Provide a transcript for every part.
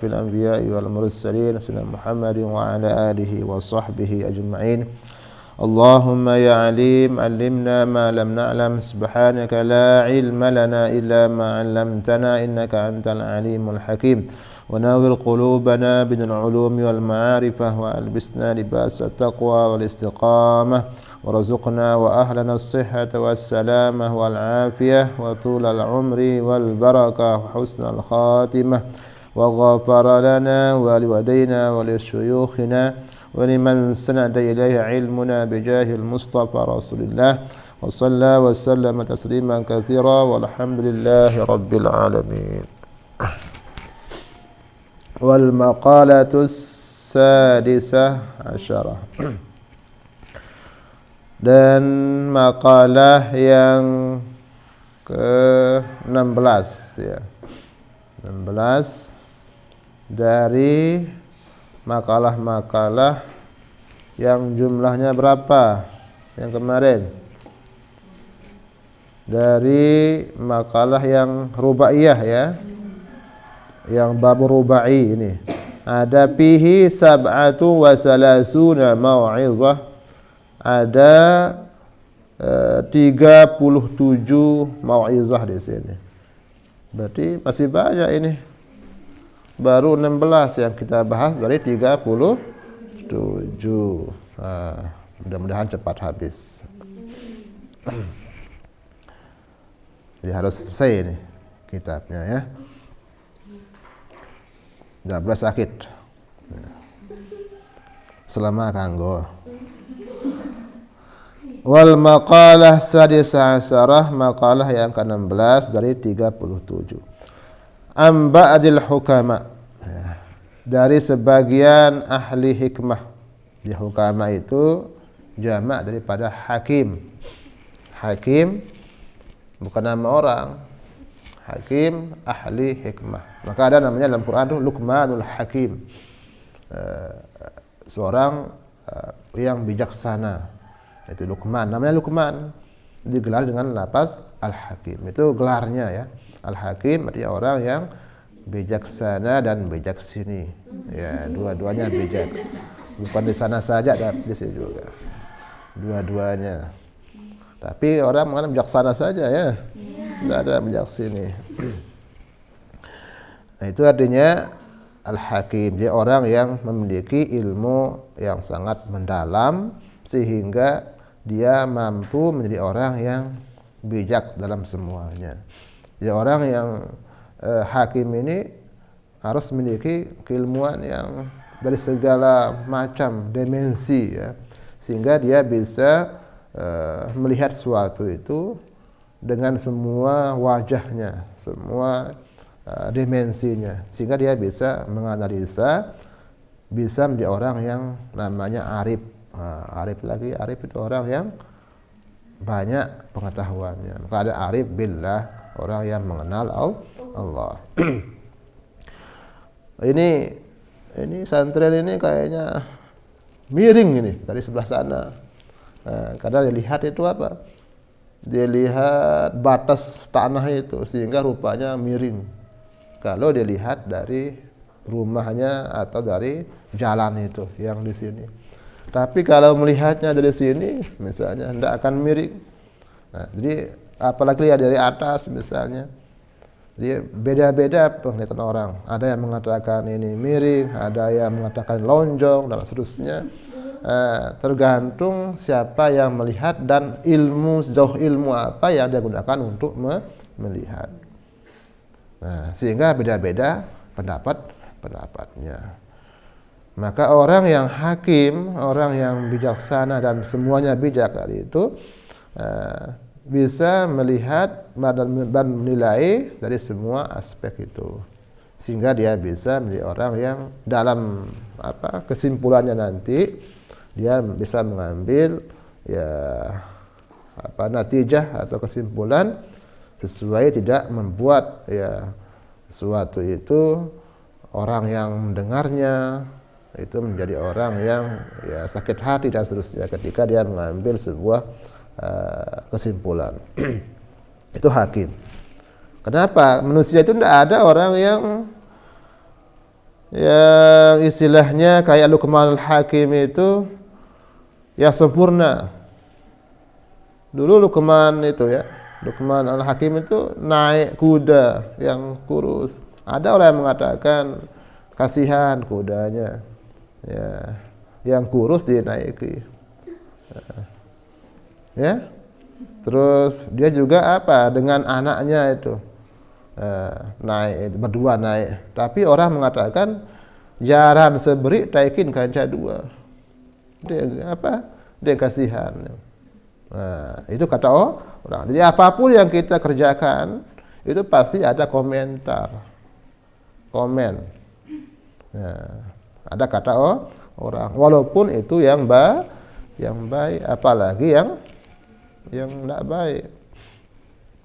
asyrafil anbiya'i wal mursalin sayyidina Muhammadin wa ala alihi wa sahbihi ajma'in. Allahumma ya alim allimna ma lam na'lam subhanaka la ilma lana illa ma 'allamtana innaka antal alimul hakim. وناور قلوبنا بالعلوم والمعارف وألبسنا لباس التقوى والاستقامة ورزقنا وأهلنا الصحة والسلامة والعافية وطول العمر والبركة وحسن الخاتمة وغفر لنا ولوالدينا ولشيوخنا ولمن سند إليه علمنا بجاه المصطفى رسول الله وصلى وسلم تسليما كثيرا والحمد لله رب العالمين. Wal maqalatus sadisah asyarah, dan makalah yang ke-16 ya. 16 dari makalah-makalah yang jumlahnya berapa yang kemarin? Dari makalah yang rubaiyah ya. Yang bab rubai ini ada fihi sab'atu wa salasuna mau'izah, ada 37 mau'izah di sini. Berarti masih banyak ini. Baru 16 yang kita bahas dari 37. Mudah-mudahan cepat habis. Jadi harus selesai ini kitabnya ya. Enggak boleh sakit. Selama kanggo. Wal maqalah sadisah asyarah, maqalah yang ke-16 dari 37. Amba'adil hukama, dari sebagian ahli hikmah. Di hukama itu jamak daripada hakim. Hakim bukan nama orang. Hakim ahli hikmah. Maka ada namanya dalam Quran itu Luqmanul Hakim, seorang yang bijaksana. Itu Luqman, namanya Luqman, digelar dengan lafaz Al-Hakim. Itu gelarnya ya. Al-Hakim artinya orang yang bijaksana dan bijaksini. Ya, dua-duanya bijak. Bukan di sana saja, dan di sini juga. Dua-duanya. Tapi orang mengatakan bijaksana saja ya. Tidak ada bijaksini. Nah, itu artinya Al-Hakim, dia orang yang memiliki ilmu yang sangat mendalam sehingga dia mampu menjadi orang yang bijak dalam semuanya. Dia orang yang hakim ini harus memiliki keilmuan yang dari segala macam dimensi ya, sehingga dia bisa melihat sesuatu itu dengan semua wajahnya, semua dimensinya, sehingga dia bisa menganalisa, bisa menjadi orang yang namanya arif. Arif itu orang yang banyak pengetahuannya. Maka ada arif billah, orang yang mengenal Allah. Ini santren ini kayaknya miring ini dari sebelah sana. Kadang dilihat itu apa? Dia lihat batas tanah itu sehingga rupanya miring. Kalau dia lihat dari rumahnya atau dari jalan itu yang di sini. Tapi kalau melihatnya dari sini misalnya tidak akan miring. Nah, jadi apalagi lihat dari atas misalnya. Jadi beda-beda penglihatan orang. Ada yang mengatakan ini miring, ada yang mengatakan lonjong dan seterusnya. Tergantung siapa yang melihat dan sejauh ilmu apa yang dia gunakan untuk melihat. Nah, sehingga beda-beda pendapatnya. Maka orang yang hakim, orang yang bijaksana dan semuanya bijak tadi itu bisa melihat dan menilai dari semua aspek itu, sehingga dia bisa menjadi orang yang dalam kesimpulannya nanti dia bisa mengambil natijah atau kesimpulan sesuai, tidak membuat sesuatu itu orang yang mendengarnya itu menjadi orang yang sakit hati dan seterusnya ketika dia mengambil sebuah kesimpulan. Itu hakim. Kenapa? Manusia itu tidak ada orang yang yang istilahnya kayak Luqmanul Hakim itu yang sempurna. Dulu Luqman itu ya, Luqman Al-Hakim itu naik kuda yang kurus. Ada orang yang mengatakan kasihan kudanya, ya, yang kurus dinaiki. Ya, terus dia juga apa dengan anaknya itu naik berdua naik. Tapi orang mengatakan jaran seberi taikin kanca dua. Dia apa? Dia kasihan. Nah, itu kata orang. Jadi apapun yang kita kerjakan itu pasti ada komentar, komen. Nah, ada kata orang. Walaupun itu yang baik, apalagi yang tidak baik.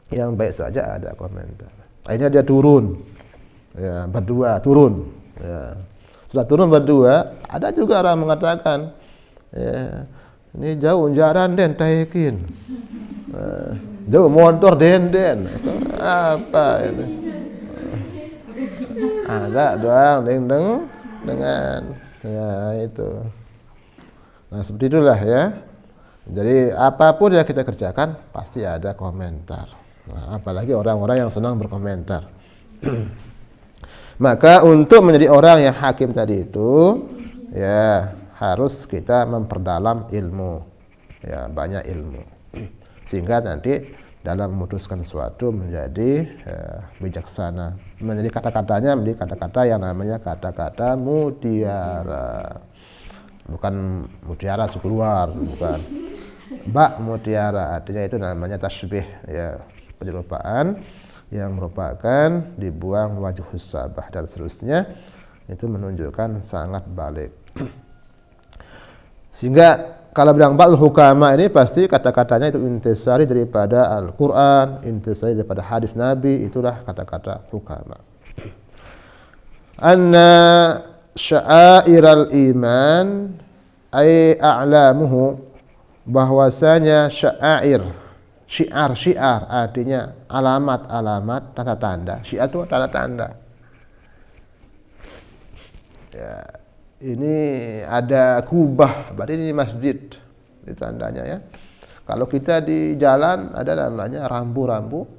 Yang baik saja ada komentar. Akhirnya dia turun, ya, berdua turun. Ya. Setelah turun berdua, ada juga orang mengatakan, ya, ini jauh jaran den taikin, jauh motor den apa ini? Ada doang dengan ya itu. Nah seperti itulah ya. Jadi apapun yang kita kerjakan pasti ada komentar. Nah, apalagi orang-orang yang senang berkomentar. Maka untuk menjadi orang yang hakim tadi itu, ya harus kita memperdalam ilmu, ya banyak ilmu, sehingga nanti dalam memutuskan sesuatu menjadi bijaksana. Menjadi kata-katanya menjadi kata-kata yang namanya kata-kata mutiara, bukan mutiara keluar, bukan. Bak mutiara artinya itu namanya tasbih, ya penyerupaan yang merupakan dibuang wajh sabah dan seterusnya, itu menunjukkan sangat balik. Sehingga kalau bilang ba'ul hukama ini pasti kata-katanya itu intisari daripada Al-Quran, intisari daripada hadis Nabi, itulah kata-kata hukama. Anna sya'airal iman ay a'lamuhu, bahwasanya sya'air, syiar artinya alamat-alamat, tanda-tanda. Syiar itu tanda-tanda. Ya, ini ada kubah, berarti ini masjid. Itu tandanya ya. Kalau kita di jalan ada namanya rambu-rambu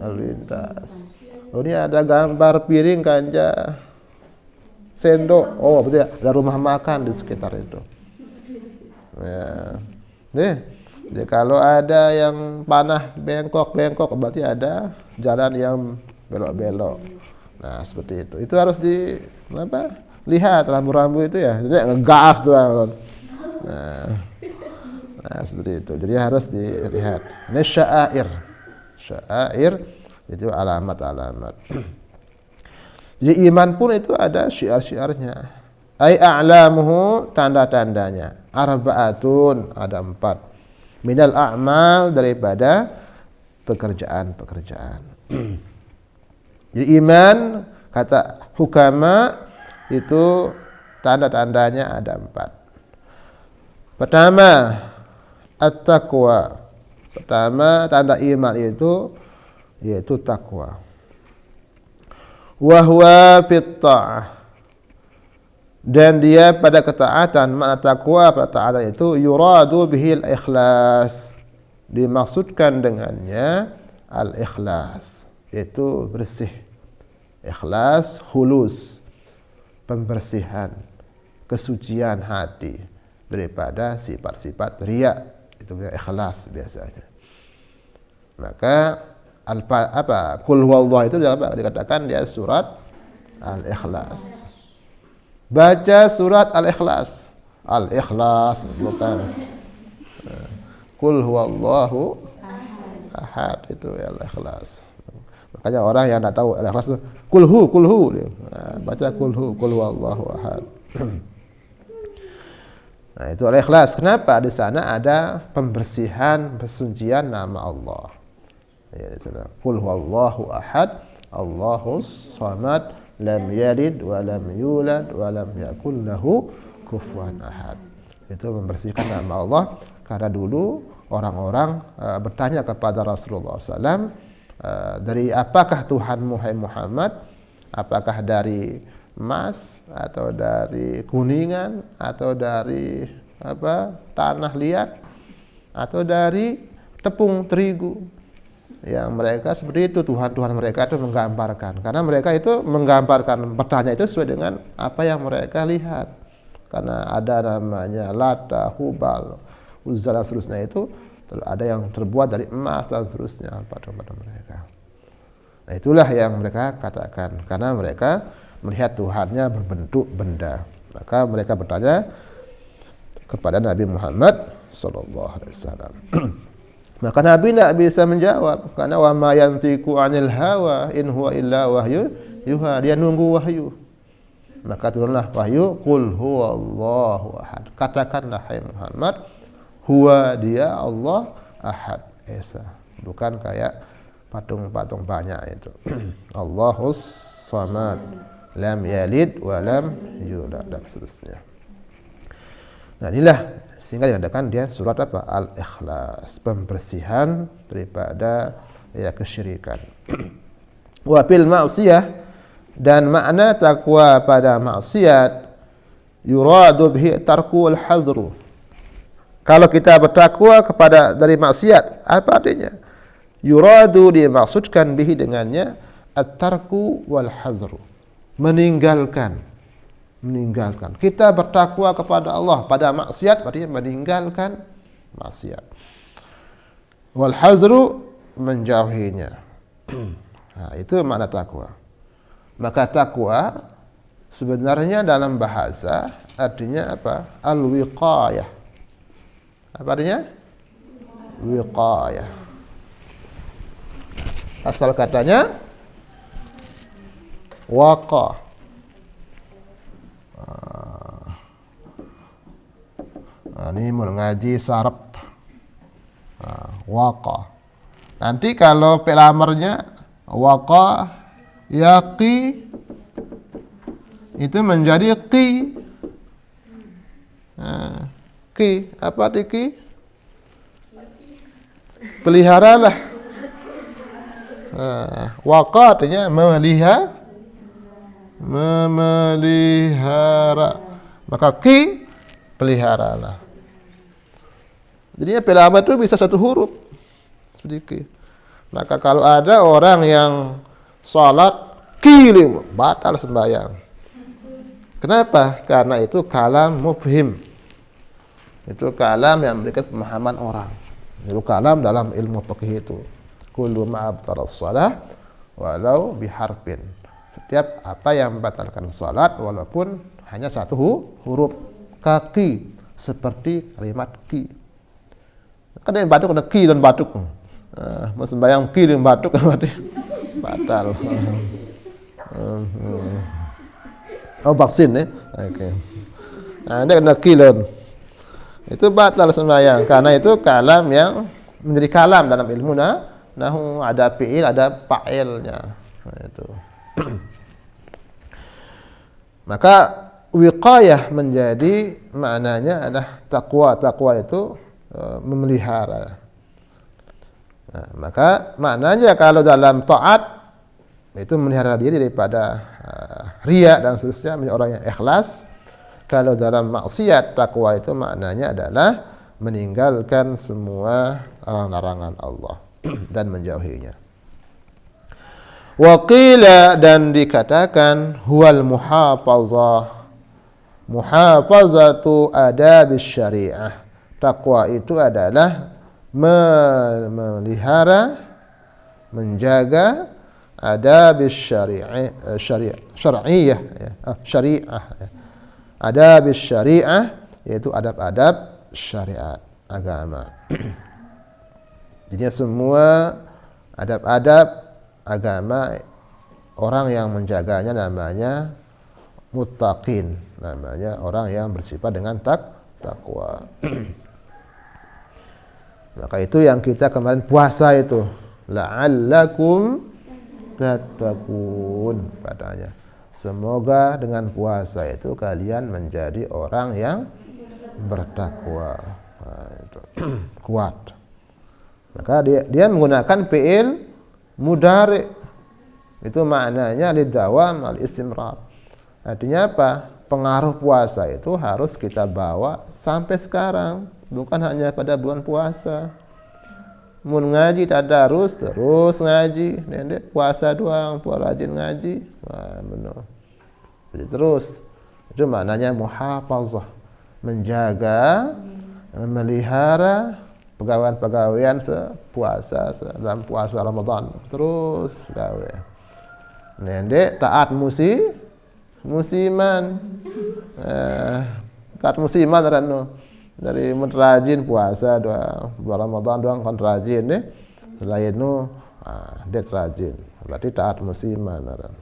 lalu lintas. Oh, ini ada gambar piring kanja sendok. Oh, betul ya. Ada rumah makan di sekitar itu. Ya. Jadi kalau ada yang panah bengkok berarti ada jalan yang belok-belok. Nah, seperti itu. Itu harus lihat rambu-rambu itu ya. Jadi ngegas doang. Nah, seperti itu. Jadi harus dilihat. Ini sya'air. Sya'air itu alamat-alamat. Jadi iman pun itu ada syiar-syiarnya. Ai a'lamuhu, tanda-tandanya. Arba'atun, ada 4. Minal a'mal, daripada pekerjaan-pekerjaan. Jadi iman, kata hukama, itu tanda-tandanya ada 4. Pertama, at-taqwa. Pertama, tanda iman itu yaitu takwa. Wa huwa fit ta'ah, dan dia pada ketaatan. Makna takwa pada taatan itu yuradu bihil ikhlas, dimaksudkan dengannya al-ikhlas, yaitu bersih. Ikhlas, khulus, pembersihan, kesucian hati daripada sifat-sifat riya. Itu ikhlas biasanya. Maka kul huwallah itu dikatakan dia surat al-ikhlas. Baca surat al-ikhlas. Al-ikhlas bukan kul huwallahu ahad, itu al-ikhlas. Makanya orang yang tidak tahu al-ikhlas itu kulhu dia. Baca kulhu, kul huwallahu ahad. Nah, itu al-ikhlas. Kenapa? Di sana ada pembersihan, persucian nama Allah. Ya, di sana kul huwallahu ahad, Allahus samad, lam yalid wa lam yulad wa lam yakul lahu kufuwan ahad. Itu membersihkan nama Allah. Karena dulu orang-orang bertanya kepada Rasulullah SAW, dari apakah Tuhanmu hai Muhammad? Apakah dari emas atau dari kuningan atau dari tanah liat atau dari tepung terigu. Yang mereka seperti itu, Tuhan mereka itu menggambarkan, karena mereka itu menggambarkan petanya itu sesuai dengan apa yang mereka lihat. Karena ada namanya Lata, Hubal, Uzza dan seterusnya, itu ada yang terbuat dari emas dan seterusnya patung-patung mereka. Nah, itulah yang mereka katakan, karena mereka melihat Tuhannya berbentuk benda. Maka mereka bertanya kepada Nabi Muhammad sallallahu alaihi wasallam. Maka Nabi tidak bisa menjawab, karena wa ma yantiqu 'anil hawa in huwa illa wahyu yuha, dia nunggu wahyu. Maka turunlah wahyu, qul huwallahu ahad. Katakanlah hai Muhammad, huwa dia Allah ahad, esa. Bukan kayak patung-patung banyak itu. Allahus samad, lam yalid wa lam yulad dan seterusnya. Nah, inilah sehingga dikatakan dia surat Al-Ikhlas, pembersihan daripada kesyirikan. Wa fil ma'siyah, dan makna takwa pada maksiat, yuradu bihi tarku al-hadru. Kalau kita bertakwa kepada dari maksiat, apa artinya? Yuradu, dimaksudkan bihi dengannya at-tarku wal hadru, meninggalkan. Kita bertakwa kepada Allah pada maksiat, berarti meninggalkan maksiat. Wal hadru, menjauhinya. Nah, itu makna takwa. Maka takwa sebenarnya dalam bahasa artinya apa? Al-wiqayah. Apa artinya? Wiqayah. Asal katanya waqa. Ini mengaji sarap. Waqa. Nanti kalau pelamarnya waqa yaqi, itu menjadi qi. Qi, apa arti qi? Peliharalah. Waqa artinya memelihara. Maka qi, peliharalah. Jadinya pelamar itu bisa satu huruf sedikit. Maka kalau ada orang yang salat kilim, batal sembahyang. Kenapa? Karena itu kalam mubhim. Itu kalam yang memberikan pemahaman orang. Itu kalam dalam ilmu fikih itu. Kullu ma abtalas shalah walau biharfin. Setiap apa yang membatalkan salat walaupun hanya satu huruf. Kaki, seperti kalimat ki. Kan yang batuk ada ki dan batuk. Sembahyang ki dan batuk berarti batal. Oh, vaksin ya. Oke. Nah, dia kena ki dan itu batal sembahyang, karena itu kalam yang menjadi kalam dalam ilmu nahu, ada fi'il, ada fa'ilnya. Nah, itu. Maka wiqayah menjadi maknanya adalah takwa. Takwa itu memelihara. Nah, maka maknanya kalau dalam taat itu memelihara diri daripada riya dan seterusnya, menjadi orang yang ikhlas. Kalau dalam maksiat, takwa itu maknanya adalah meninggalkan semua larangan Allah dan menjauhinya. Wa qila, dan dikatakan huwal muhafazah, muhafazatu adabis syariah. Takwa itu adalah memelihara, menjaga adabis syariah. Adabis syariah, yaitu adab-adab syariat agama. Jadi semua adab-adab agama, orang yang menjaganya namanya muttaqin, namanya orang yang bersifat dengan takwa. Maka itu yang kita kemarin puasa itu, la'allakum tattaqun katanya. Semoga dengan puasa itu kalian menjadi orang yang bertakwa. Nah, itu kuat. Maka dia menggunakan fi'il mudhari. Itu maknanya lidawam al-istimrar. Artinya apa? Pengaruh puasa itu harus kita bawa sampai sekarang, bukan hanya pada bulan puasa. Mun ngaji tadarus terus ngaji, nenek puasa doang, rajin ngaji. Wah, benar. Jadi terus. Itu maknanya muhafazah, menjaga, memelihara pegawaian-pegawaian sepuasa dalam puasa Ramadan. Terus gawe. Nenek taat musiman. Taat musiman rano. Dari rajin puasa doang, bulan Ramadan doang kan rajin deh. Selain itu det rajin. Berarti taat musiman rano.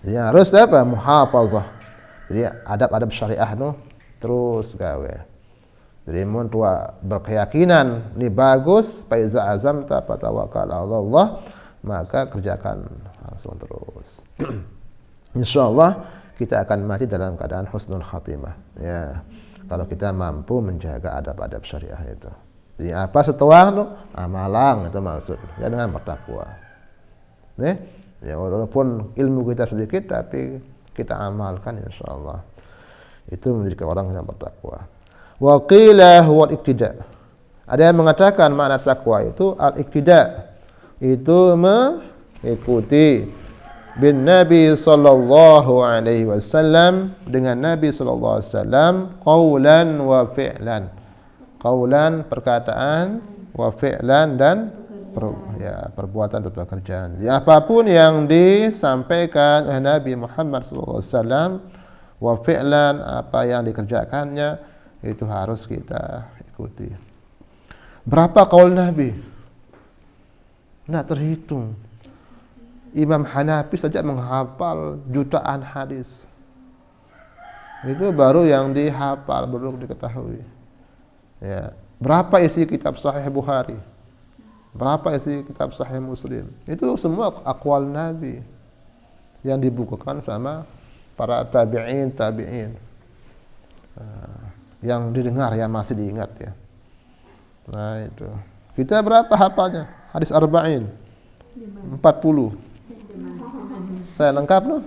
Jadi harus apa? Muhafazah. Jadi adab-adab syariah no terus gawe. Jadi mun tua berkeyakinan ini bagus, fa iza azamta fatawakkal 'ala Allah, maka kerjakan langsung terus. Insyaallah kita akan mati dalam keadaan husnul khatimah. Ya. Kalau kita mampu menjaga adab-adab syariah itu. Jadi apa setuang tu? Amalang itu maksud. Ya dengan bertakwa. Nih. Ya walaupun ilmu kita sedikit tapi kita amalkan insyaallah. Itu menjadi orang yang bertakwa. Wa qila huwa al-iqtida. Ada yang mengatakan makna takwa itu al-iqtida. Itu mengikuti bin Nabi sallallahu alaihi wasallam, dengan Nabi sallallahu alaihi wasallam qaulan wa fi'lan. Qaulan perkataan, wa fi'lan dan perbuatan atau pekerjaan. Jadi apapun yang disampaikan oleh Nabi Muhammad SAW, wa fi'lan, apa yang dikerjakannya itu harus kita ikuti. Berapa qaul Nabi? Tidak terhitung. Imam Hanafi saja menghafal jutaan hadis. Itu baru yang dihafal, baru diketahui. Ya. Berapa isi kitab Sahih Bukhari? Berapa isi kitab Sahih Muslim? Itu semua aqwal Nabi yang dibukukan sama para tabi'in. Yang didengar, yang masih diingat ya. Nah itu. Kita berapa hafalnya? Hadis arba'in. 40. Saya lengkap loh.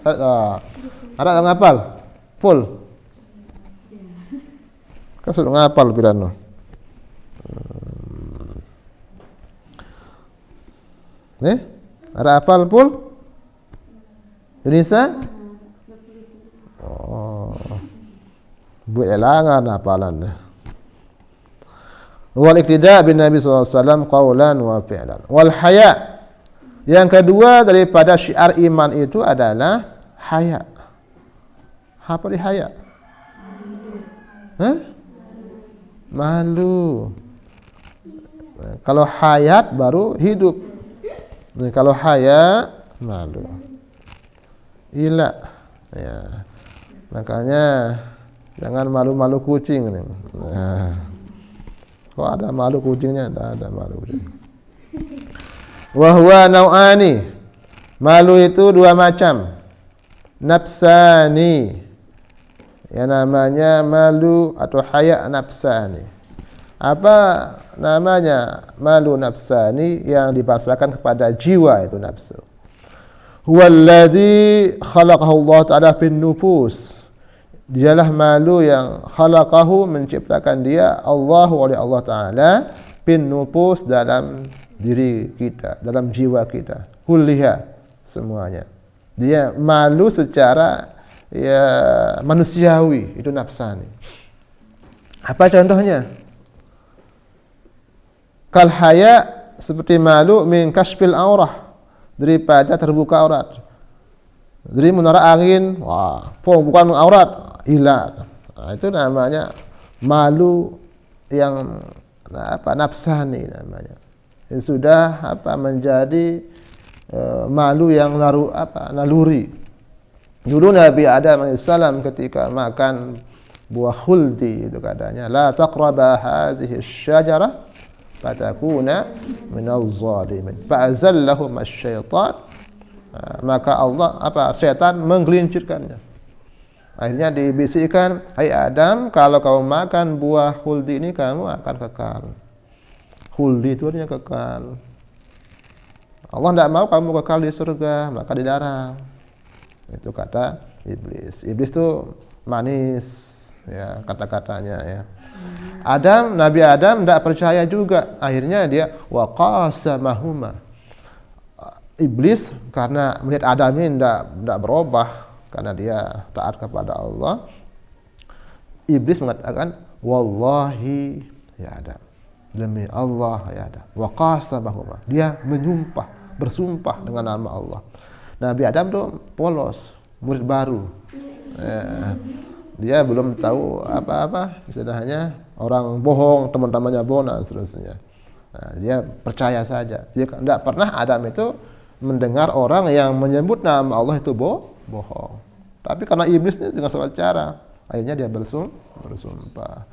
Ada yang ngapal? Full. Kan sudah ngapal pirano. Ada apal full? Indonesia? Oh. Buat elangan apalan. Wal iqtida' bin Nabi sallallahu alaihi wasallam qaulan wa fi'lan. Wal haya'. Yang kedua daripada syiar iman itu adalah haya. Apa di haya? Malu. Kalau hayat baru hidup. Kalau haya malu. Ila. Ya. Makanya jangan malu-malu kucing nih. Nah. Kok ada malu kucingnya? Tidak ada malu kucing. Wa huwa nau'ani. Malu itu dua macam. Nafsani. Yang namanya malu atau haya nafsani. Apa namanya malu nafsani? Yang dipaksakan kepada jiwa itu nafsu. Huwallazi khalaqahu Allah ta'ala fin nufus. Dialah malu yang khalaqahu, menciptakan dia Allah oleh Allah Ta'ala fin nufus, dalam diri kita, dalam jiwa kita. Kulliha, semuanya. Dia malu secara ya manusiawi, itu nafsani. Apa contohnya? Kal haya, seperti malu min kashfil aurah, daripada terbuka aurat. Jadi menara angin, wah, bukan aurat, hilang. Nah, itu namanya malu yang nafsani namanya. Itu sudah menjadi malu yang naluri. Dulu Nabi Adam alaihissalam ketika makan buah khuldi itu katanya, la taqraba hadhihi asy-syajarah fatakuna minaz zalimin. Fa'azallahum asy-syaitan. Maka setan menggelincirkannya. Akhirnya dibisikkan, hai Adam, kalau kau makan buah khuldi ini kamu akan kekal. Khuldi itu artinya kekal. Allah tidak mau kamu kekal di surga, maka dilarang. Itu kata iblis. Iblis itu manis ya kata-katanya ya. Nabi Adam tidak percaya juga. Akhirnya dia wa qasamahuma. Iblis karena melihat Adam ini tidak berubah karena dia taat kepada Allah. Iblis mengatakan wallahi ya Adam. Demi Allah ya Adam. Wa qasamahuma. Dia bersumpah dengan nama Allah. Nabi Adam tuh polos, murid baru. Dia belum tahu apa-apa, istilahnya orang bohong, teman-temannya bohong dan seterusnya. Nah, dia percaya saja. Dia tidak pernah Adam itu mendengar orang yang menyebut nama Allah itu bohong. Tapi karena iblis ini dengan segala cara, akhirnya dia bersumpah.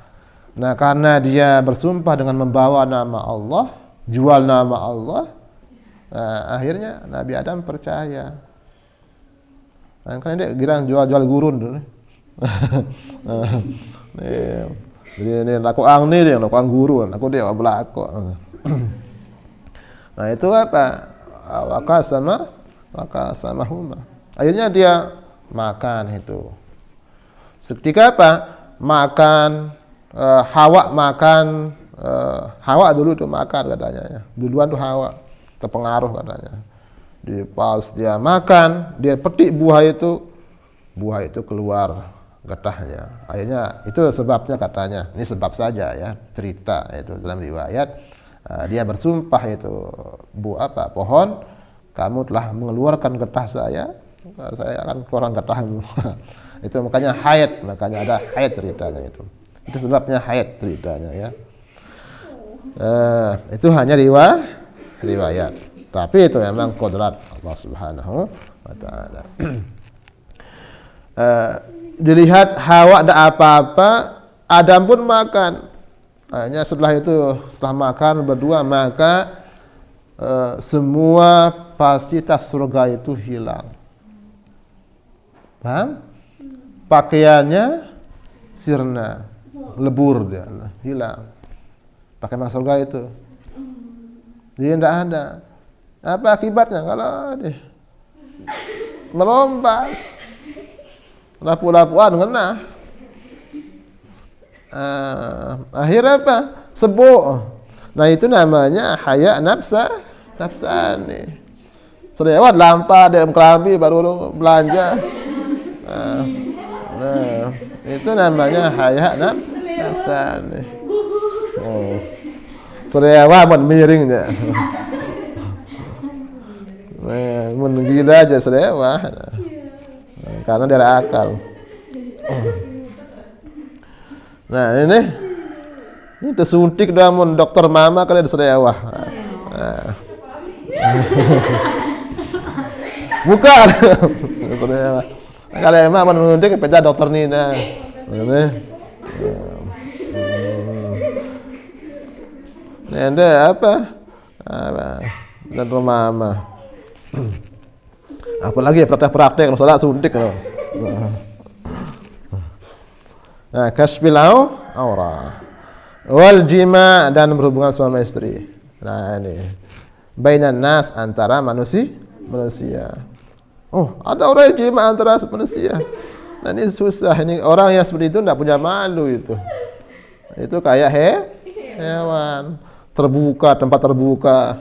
Nah, karena dia bersumpah dengan membawa nama Allah, jual nama Allah, nah, akhirnya Nabi Adam percaya. Nah, kan dia kira jual gurun dulu. Ini laku ang nih, laku ang guru, aku dia belako. Nah itu apa? Waka sama huma. Akhirnya dia makan itu. Seketika apa? Makan Hawa makan Hawa dulu tuh makan katanya. Duluan tuh Hawa terpengaruh katanya. Pas dia makan, dia petik buah itu keluar getahnya. Akhirnya itu sebabnya katanya. Ini sebab saja ya, cerita itu dalam riwayat. Dia bersumpah itu pohon, kamu telah mengeluarkan getah saya akan keluarkan getahmu. Itu makanya haid, makanya ada haid ceritanya itu. Itu sebabnya haid ceritanya ya. Itu hanya riwayat. Tapi itu memang kodrat Allah Subhanahu wa taala. Dilihat Hawa ada apa-apa, Adam pun makan. Hanya setelah makan berdua, maka semua fasilitas surga itu hilang. Paham? Pakaiannya sirna, lebur dia, hilang. Pakaian surga itu. Dia tidak ada. Apa akibatnya? Kalau dia merombas, lapu-lapuan kena. Akhirnya apa? Sebuk. Nah itu namanya haya nafsani. Selewat lampah dalam kelambi baru belanja. Nah itu namanya haya nafsani. Selewat buat miringnya. Menggila aja selewat. Karena dia ada akal. Nah ini tersuntik dah mun dokter mama kali ada selewah. Bukan. Selewah. Kalau emang menunjuk pecah dokter Nina. Ini. Ini apa? Dan mama. Apalagi praktek masalah suntik loh. Nah, kasbil aurah wal jima dan berhubungan suami istri. Nah ini bainan nas antara manusia. Oh, ada orang yang jima antara manusia. Nah ini susah, ini orang yang seperti itu tidak punya malu itu. Itu kayak hewan tempat terbuka.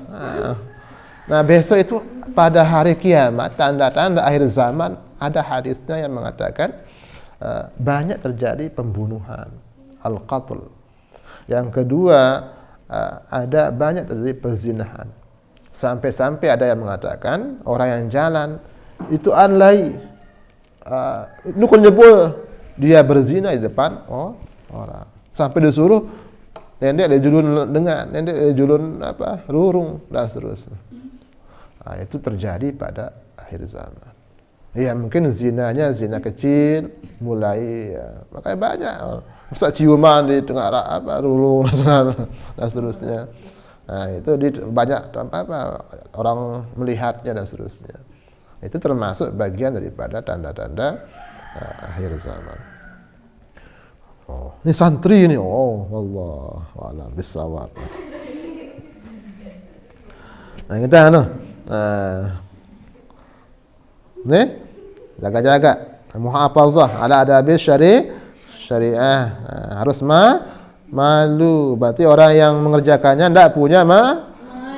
Nah besok itu pada hari kiamat, tanda-tanda akhir zaman, ada hadisnya yang mengatakan banyak terjadi pembunuhan, al-qatl. Yang kedua, ada banyak terjadi perzinahan. Sampai-sampai ada yang mengatakan orang yang jalan itu anlai nukun jebul, dia berzina di depan orang. Sampai disuruh nendek julun dengan nendek julun rurung dan seterusnya. Nah, itu terjadi pada akhir zaman. Ya mungkin zinanya zina kecil mulai ya. Makanya banyak masa ciuman di tengah rurung dan seterusnya. Nah, itu banyak orang melihatnya dan seterusnya. Itu termasuk bagian daripada tanda-tanda akhir zaman. Oh, ini santri ini. Oh, wallah a'lam bissawab. Nah, kita nih jaga-jaga. Muhafazah ala adabi syariah. Harus malu. Berarti orang yang mengerjakannya tidak punya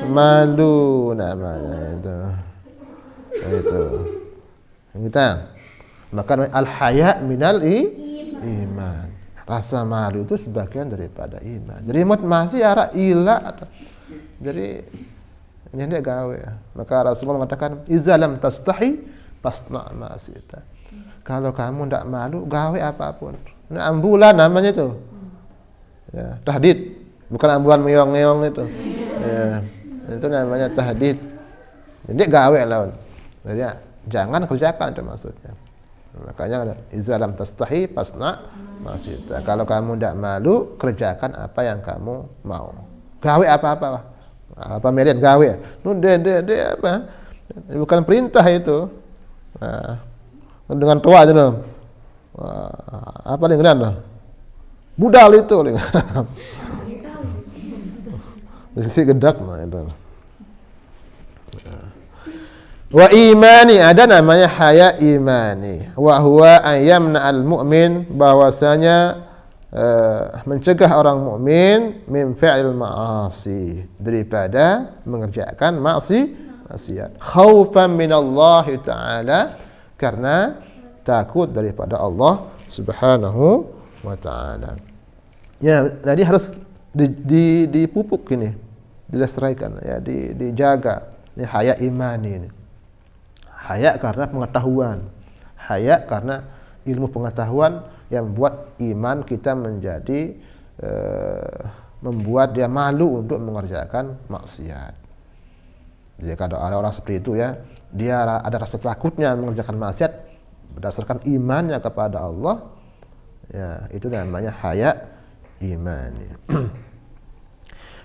malu namanya itu. Itu. Kita maka al-haya minal iman. Rasa malu itu sebagian daripada iman. Jadi masih arah ilah. Jadi ini dia gawe. Maka Rasulullah mengatakan, "Iza lam tastahi fasna' ma syi'ta." Kalau kamu tidak malu, gawe apapun. Ini ambulan namanya itu. Ya, tahdid. Bukan ambulan meong-meong itu. Ya, itu namanya tahdid. Jadi gawe lawan. Jadi jangan kerjakan itu maksudnya. Makanya iza lam tastahi fasna' ma syi'ta. Kalau kamu tidak malu, kerjakan apa yang kamu mau. Gawe apa-apa. Apa melihat gawe? De apa? Bukan perintah itu. Nah, dengan tua aja loh. Apa nih kan? Budal itu nih. Sisi gedak nah itu. Wa imani, ada namanya haya imani. Wa huwa ayyamna al-mu'min, bahwasanya mencegah orang mukmin min fi'il ma'asi, daripada mengerjakan maksiat. Khaufan minallahi ta'ala, karena takut daripada Allah Subhanahu wa ta'ala. Ya, jadi harus dipupuk ini, dilestarikan ya, dijaga. Ini haya imani ini. Haya karena pengetahuan. Haya karena ilmu pengetahuan yang membuat iman kita menjadi membuat dia malu untuk mengerjakan maksiat. Jadi kalau ada orang seperti itu ya, dia ada rasa takutnya mengerjakan maksiat berdasarkan imannya kepada Allah, ya itu namanya haya imani.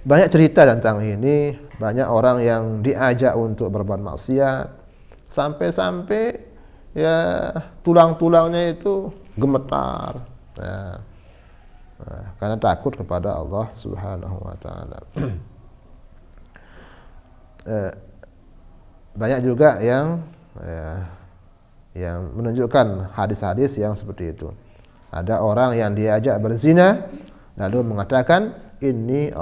Banyak cerita tentang ini, banyak orang yang diajak untuk berbuat maksiat sampai ya tulang-tulangnya itu gemetar, ya, karena takut kepada Allah Subhanahu wa ta'ala. Banyak juga yang menunjukkan hadis-hadis yang seperti itu. Ada orang yang diajak berzina lalu mengatakan inni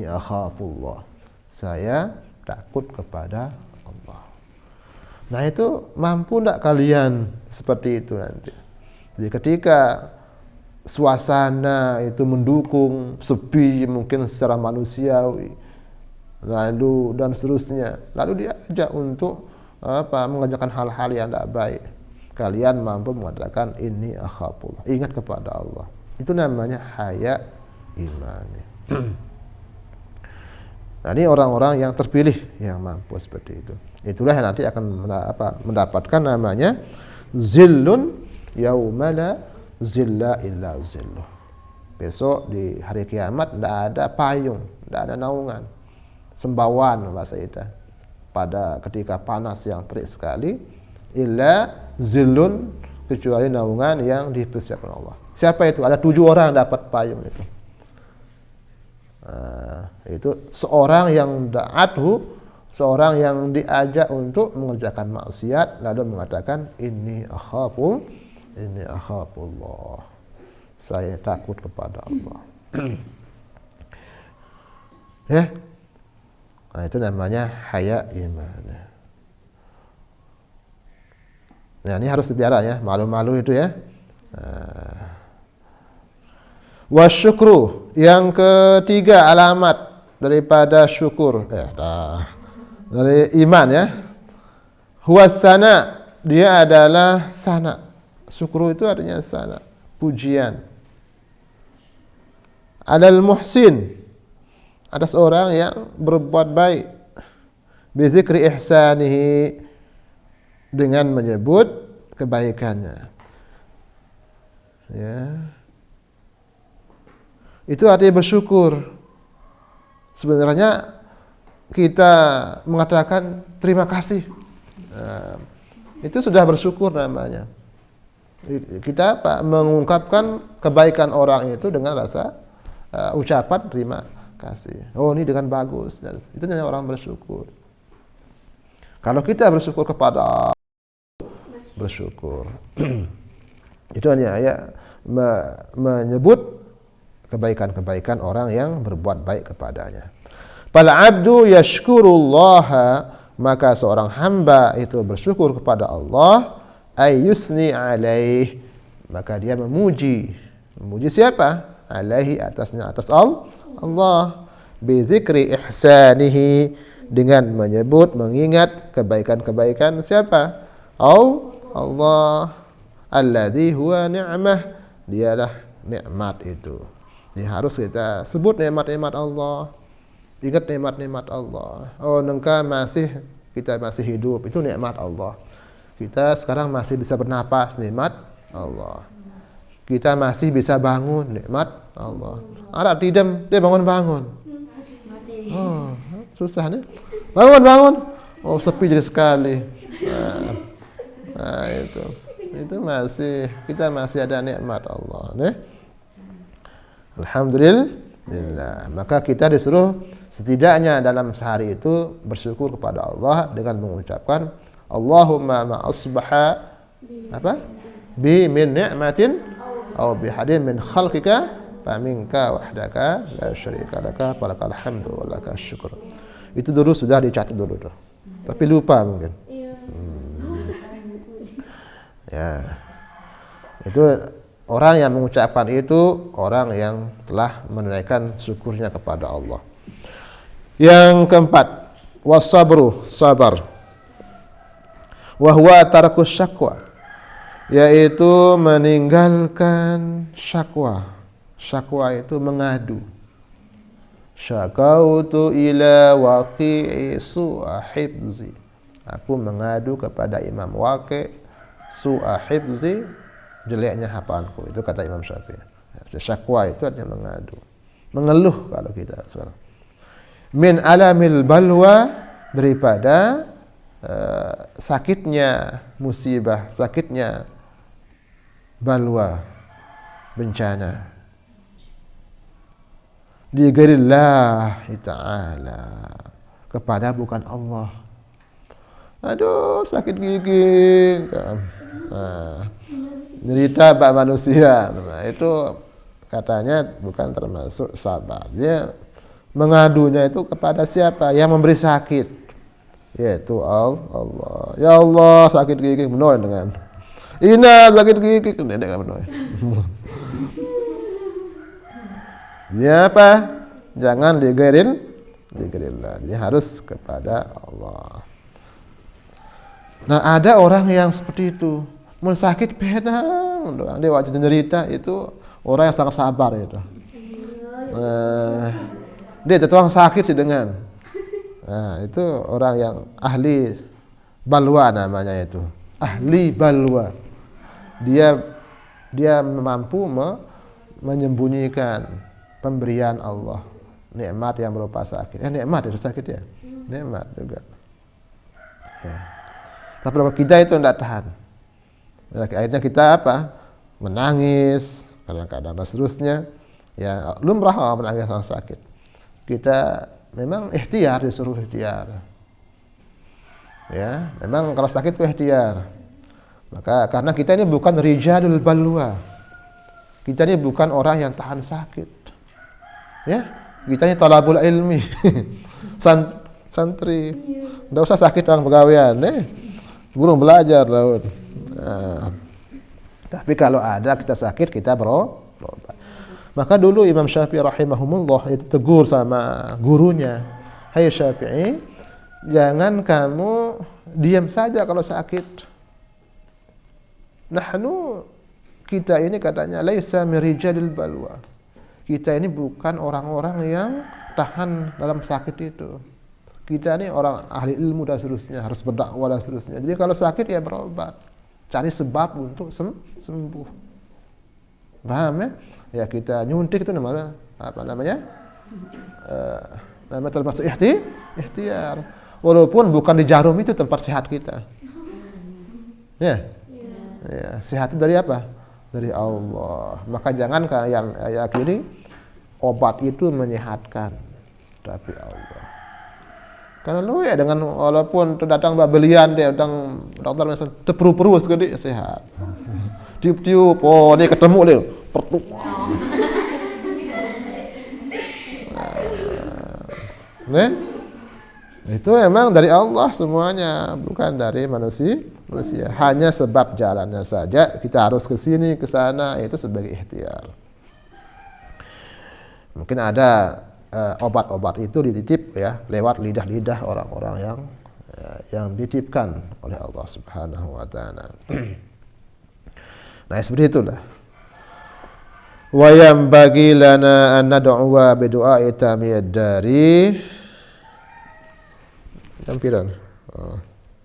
akhafullah, saya takut kepada Allah. Nah itu mampu tidak kalian seperti itu nanti? Jadi ketika suasana itu mendukung, sepi mungkin secara manusiawi, lalu dan seterusnya, lalu diajak untuk mengerjakan hal-hal yang tidak baik, kalian mampu mengatakan ini akhafullah, ingat kepada Allah. Itu namanya haya imani. Nah, ini orang-orang yang terpilih yang mampu seperti itu. Itulah yang nanti akan mendapatkan namanya zillun yaumala zilla illa zilluh. Besok di hari kiamat tidak ada payung, tidak ada naungan, sembawan bahasa kita, pada ketika panas yang terik sekali, illa zillun, kecuali naungan yang dipersiapkan Allah. Siapa itu? Ada 7 orang yang dapat payung itu. Itu seorang yang da'athu, seorang yang diajak untuk mengerjakan maksiat lalu mengatakan ini akhafullah, saya takut kepada Allah. Ya, nah, itu namanya haya iman. Nah, ini harus dipelihara ya, malu-malu itu ya. Wasyukru, yang ketiga alamat daripada syukur, dari iman ya. Huwasana, dia adalah sana. Syukru itu artinya sana, pujian. Adal muhsin, ada seorang yang berbuat baik. Bizikri ihsanihi, dengan menyebut kebaikannya. Ya. Itu artinya bersyukur. Sebenarnya kita mengatakan terima kasih, itu sudah bersyukur namanya. Kita mengungkapkan kebaikan orang itu dengan rasa ucapan terima kasih. Oh, ini dengan bagus. Itu namanya orang bersyukur. Kalau kita bersyukur kepada bersyukur. Itu hanya ayat menyebut kebaikan-kebaikan orang yang berbuat baik kepadanya. Fal abdu yashkurullaha, maka seorang hamba itu bersyukur kepada Allah, ayyusni alaih, maka dia memuji siapa? Alaihi, atasnya, atas Allah, bi zikri ihsanihi, dengan menyebut, mengingat kebaikan-kebaikan siapa? Allah, alladzi huwa ni'mah, dialah nikmat itu. Jadi harus kita sebut nikmat-nikmat Allah, ingat nikmat-nikmat Allah. Oh, kita masih hidup, itu nikmat Allah. Kita sekarang masih bisa bernapas, nikmat Allah. Kita masih bisa bangun, nikmat Allah. Ada tidam, dia bangun-bangun. Oh, susah nih. Bangun. Oh, sepi jadi sekali. Nah, itu kita masih ada nikmat Allah, nih. Alhamdulillah. Maka kita disuruh setidaknya dalam sehari itu bersyukur kepada Allah dengan mengucapkan Allahumma ma asbaha bi min ni'matin aw bi hadin min khalqika fa minka wahdaka la syarika laka falakal hamdu wa lakal syukur. Itu dulu sudah dicatat dulu tuh. Tapi lupa mungkin. Ya. Itu orang yang mengucapkan itu orang yang telah menunaikan syukurnya kepada Allah. Yang keempat, wasabru, sabar. Wa huwa tarakus syakwa, yaitu meninggalkan syakwa. Syakwa itu mengadu. Syakautu ila waqi'i su'a hibzi, aku mengadu kepada Imam Waqi' su'a hibzi, jeleknya hafalanku. Itu kata Imam Syafi'i. Syakwa itu artinya mengadu, mengeluh kalau kita sekarang. Min alamil balwa, daripada sakitnya musibah, sakitnya balwa, bencana. Di ghairillah ta'ala, kepada bukan Allah. Aduh, sakit gigi, cerita bak manusia, itu katanya bukan termasuk sabar. Dia mengadunya itu kepada siapa? Yang memberi sakit, yaitu Allah. Ya Allah, sakit gigi, benar dengan Ina sakit gigi, dengan benar. Dia apa? Jangan digairillah. Dia harus kepada Allah. Nah, ada orang yang seperti itu. Mau sakit pedang doang. Dia waktu cerita itu orang yang sangat sabar itu. Dia tetap sakit sih dengan. Nah, itu orang yang ahli balwa namanya itu. Ahli balwa. Dia mampu menyembunyikan pemberian Allah, nikmat yang berupa sakit. Nikmat itu sakit ya, nikmat juga. Ya. Tapi kalau kita itu tidak tahan, akhirnya kita menangis, kadang-kadang dan seterusnya. Ya, lumrah menangis orang sakit. Kita memang ikhtiar, disuruh ikhtiar. Ya, memang kalau sakit itu ikhtiar. Maka karena kita ini bukan rijalul balwa, kita ini bukan orang yang tahan sakit. Ya, kita ini talabul ilmi, santri, nggak usah sakit orang pegawaian, burung belajar laut. Nah, tapi kalau ada kita sakit, kita berobat. Maka dulu Imam Syafi'i rahimahumullah itu tegur sama gurunya, hai Syafi'i, jangan kamu diam saja kalau sakit. Nahnu, kita ini katanya laisa mirijalil balwa. Kita ini bukan orang-orang yang tahan dalam sakit itu. Kita ini orang ahli ilmu dan seterusnya, harus berdakwah dan seterusnya. Jadi kalau sakit ya berobat, cari sebab untuk sembuh. Paham ya? Ya kita nyuntik itu namanya namanya termasuk ikhtiar. Walaupun bukan di jarum itu tempat sehat kita. Ya. Ya, sehat itu dari apa? Dari Allah. Maka jangan kalian yakini obat itu menyehatkan, tapi Allah. Karena lu ya dengan walaupun tu datang belian dia datang dokter misal terperu-peru segede sehat. Tiup-tiup, oh dia ketemu dia. Pertuk. Nah, itu memang dari Allah semuanya, bukan dari manusia. Hanya sebab jalannya saja kita harus ke sini ke sana, itu sebagai ikhtiar. Mungkin ada obat-obat itu dititip ya lewat lidah-lidah orang-orang yang dititipkan oleh Allah Subhanahu wa taala. Nah, seperti itulah. Wa yanbaghi lana an nad'uwa bi du'a'i tamiyad dari jampiran.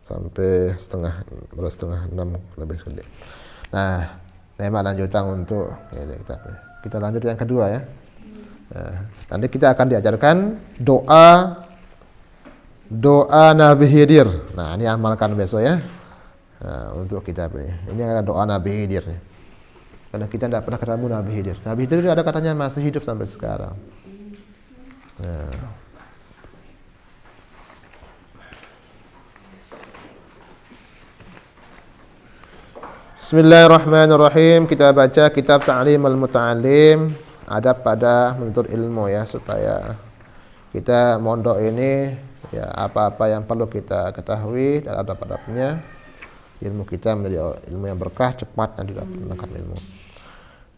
Sampai setengah 6 lebih sedikit. Nah, tema lanjutan untuk ini kita lanjut yang kedua ya. Nah, nanti kita akan diajarkan doa Nabi Khidir. Nah, ini amalkan besok ya. Nah, untuk kita ini adalah doa Nabi Khidir. Karena kita tidak pernah ketemu Nabi Khidir. Nabi Khidir ada katanya masih hidup sampai sekarang. Nah. Bismillahirrahmanirrahim. Kita baca kitab Ta'lim al-Muta'allim, adab pada menuntut ilmu ya, supaya kita mondok ini ya apa-apa yang perlu kita ketahui dan adab-adabnya, ilmu kita menjadi ilmu yang berkah, cepat dan tidak menangkap ilmu.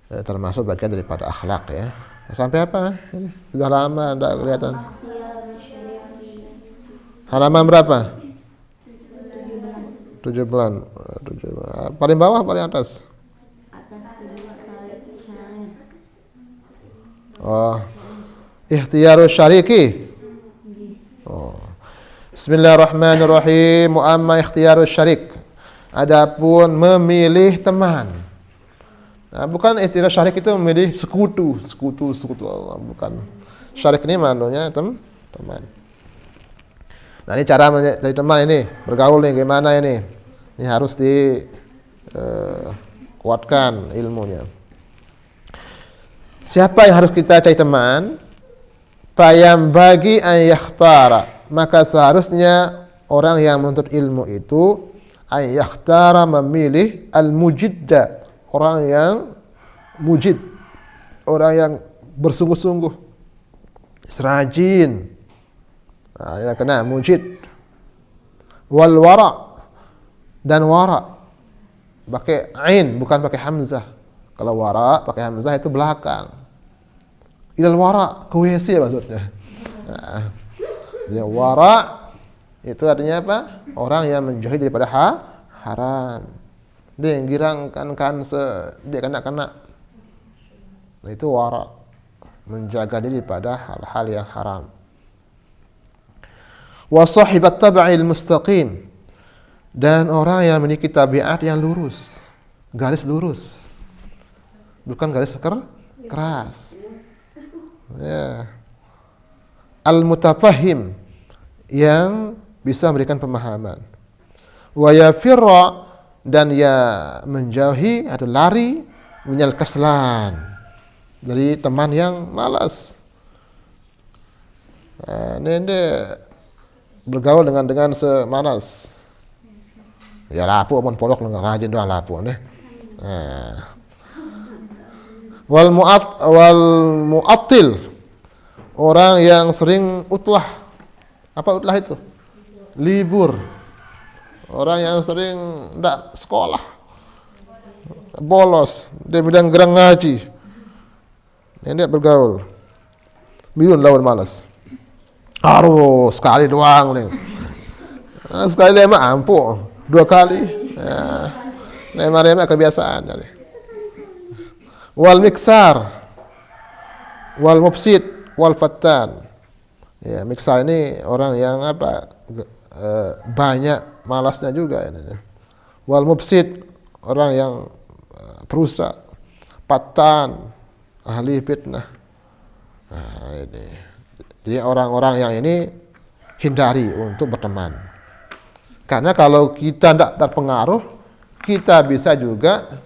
Termasuk bagian daripada akhlak ya. Sampai apa? Ini sudah lama tidak kelihatan. Halaman berapa? 17. Paling bawah, paling atas? Atas kedua saya. Oh. Ikhtiyarus syariki. Oh. Bismillahirrahmanirrahim. Mu'amma ikhtiyarus syarik. Adapun memilih teman. Nah, bukan ikhtiyarus syarik itu memilih sekutu Allah, bukan. Syarik ini maknanya teman. Nah, ini cara mencari teman ini, bergaul nih gimana ini? Ini harus kuatkan ilmunya. Siapa yang harus kita cari teman? Fayam bagi an yakhtara. Maka seharusnya orang yang menuntut ilmu itu an yakhtara, memilih al-mujidda, orang yang mujid, orang yang bersungguh-sungguh, rajin. Nah, ya kena mujid. Wal wara, dan wara pakai ain bukan pakai hamzah. Kalau wara pakai hamzah itu belakang. Ilal wara ke WC maksudnya. Nah, ya wara itu artinya apa? Orang yang menjauhi daripada haram. Dia yang girangkan dia kena. Nah, itu wara, menjaga diri pada hal-hal yang haram. Wa sahibat tab'il mustaqim, dan orang yang memiliki tabiat yang lurus, garis lurus, bukan garis keras. Ya. Al-mutafahim, yang bisa memberikan pemahaman. Wa yafirra, dan ya menjauhi atau lari minal kaslan, dari teman yang malas. Ini bergaul dengan semanas. Ya lapu pun polok dengan rajin doang lapu nih. Wal mu'attil, orang yang sering utlah. Apa utlah itu? Libur. Orang yang sering enggak sekolah, bolos, dia bilang gerang ngaji. Dia bergaul. Biun lawan malas. Harus sekali doang nih. Sekali dia mah ampuh, 2 kali. Ya. Lema kebiasaan jadi. Wal miksar, wal mufsid, wal fattan. Ya, miksar ini orang yang banyak malasnya juga ini. Wal mufsid, orang yang perusak. Fattan, ahli fitnah. Nah, ini. Jadi orang-orang yang ini hindari untuk berteman. Karena kalau kita tidak terpengaruh, kita bisa juga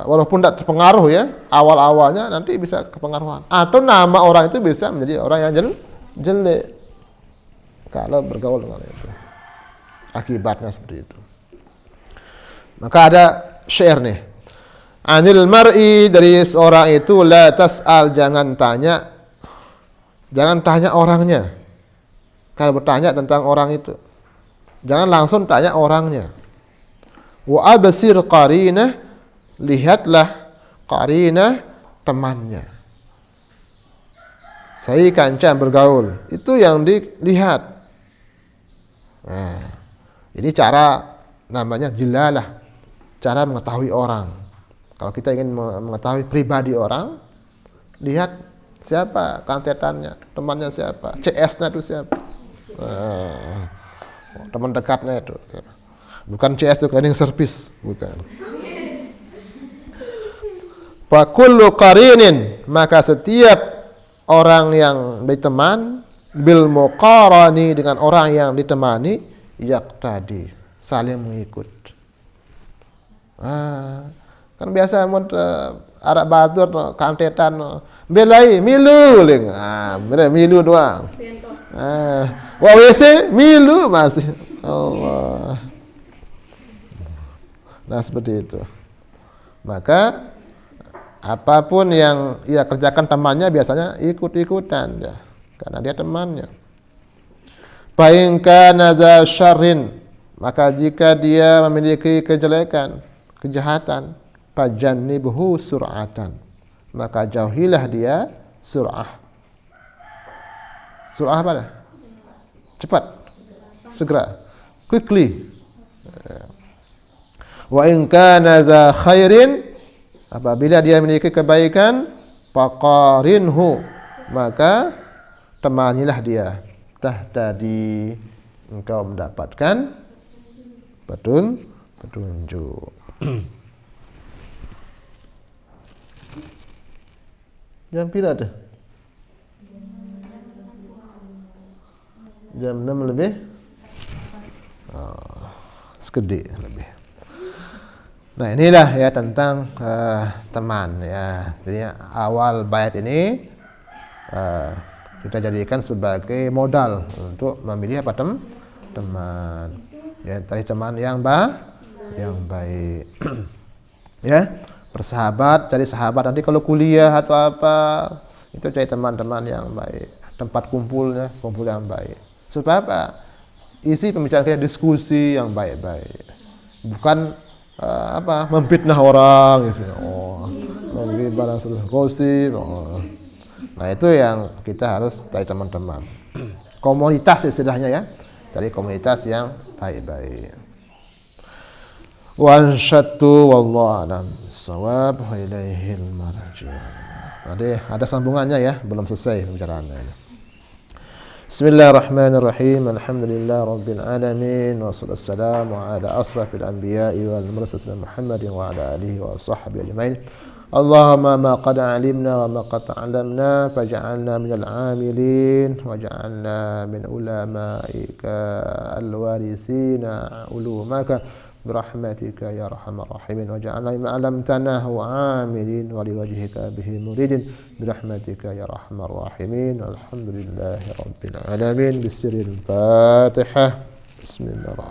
walaupun tidak terpengaruh ya, awal-awalnya nanti bisa kepengaruhan. Atau nama orang itu bisa menjadi orang yang jelek. kalau bergaul dengan itu. Akibatnya seperti itu. Maka ada syair nih. Anil mar'i, dari seorang itu, la tas'al, jangan tanya orangnya. Kalau bertanya tentang orang itu, jangan langsung tanya orangnya. Wa absir qarinah, lihatlah qarinah, temannya. Saya kancan bergaul, itu yang dilihat. Nah, ini cara namanya jilalah, cara mengetahui orang. Kalau kita ingin mengetahui pribadi orang, lihat siapa kantetannya, temannya siapa, CS-nya itu siapa. Teman dekatnya itu siapa. Bukan CS itu cleaning service, bukan. Fa kullu qarinin, maka setiap orang yang berteman, bil muqarani, dengan orang yang ditemani, yaqtadi, saling mengikut. Kan biasa mun Arab batur kantetan belai milu ling. Bener milu doang. Wa WC milu masih. Allah. Nah, seperti itu. Maka apapun yang ia kerjakan temannya biasanya ikut-ikutan ya, karena dia temannya. Fa in kana za syarrin, maka jika dia memiliki kejelekan, kejahatan, fajannibhu sur'atan, maka jauhilah dia sur'ah. Sur'ah apa dah? Cepat, segera, quickly. Wa in kana za khairin, apabila dia memiliki kebaikan, faqarinhu, maka temanilah dia, tahtadi, engkau mendapatkan petunjuk. Jam pira tuh? Jam 6 lebih? Sekedip lebih. Nah, inilah ya tentang teman ya. Jadi awal bait ini kita jadikan sebagai modal untuk memilih apa teman. Ya, cari teman yang baik. Ya, bersahabat, cari sahabat. Nanti kalau kuliah atau apa, itu cari teman-teman yang baik. Tempat kumpulnya, kumpul yang baik. Supaya apa? Isi pembicaraan kita diskusi yang baik-baik. Bukan memfitnah orang gitu. Barang gosip. Nah, itu yang kita harus cari teman-teman. Komunitas istilahnya ya. Cari komunitas yang baik-baik. Wa ansyatu wallahu a'lam bissawab wa ilaihil marji'. Ada sambungannya ya, belum selesai pembicaraannya ini. Bismillahirrahmanirrahim. Alhamdulillah rabbil alamin, wassalamu ala asrafil anbiya'i wal mursalin Muhammadin wa ala alihi wa sahbihi ajma'in. Allahumma ma qad 'alimna wa ma qad ta'allamna faj'alna minal 'amilin waj'alna min ulama'ika al-warisina ulumaka برحمتك يا أرحم الراحمين وجعلنا ما علمتناه عاملين ولوجهك به مريد برحمتك يا أرحم الراحمين والحمد لله رب العالمين. بسر الفاتحة. بسم الله الرحمن الرحيم.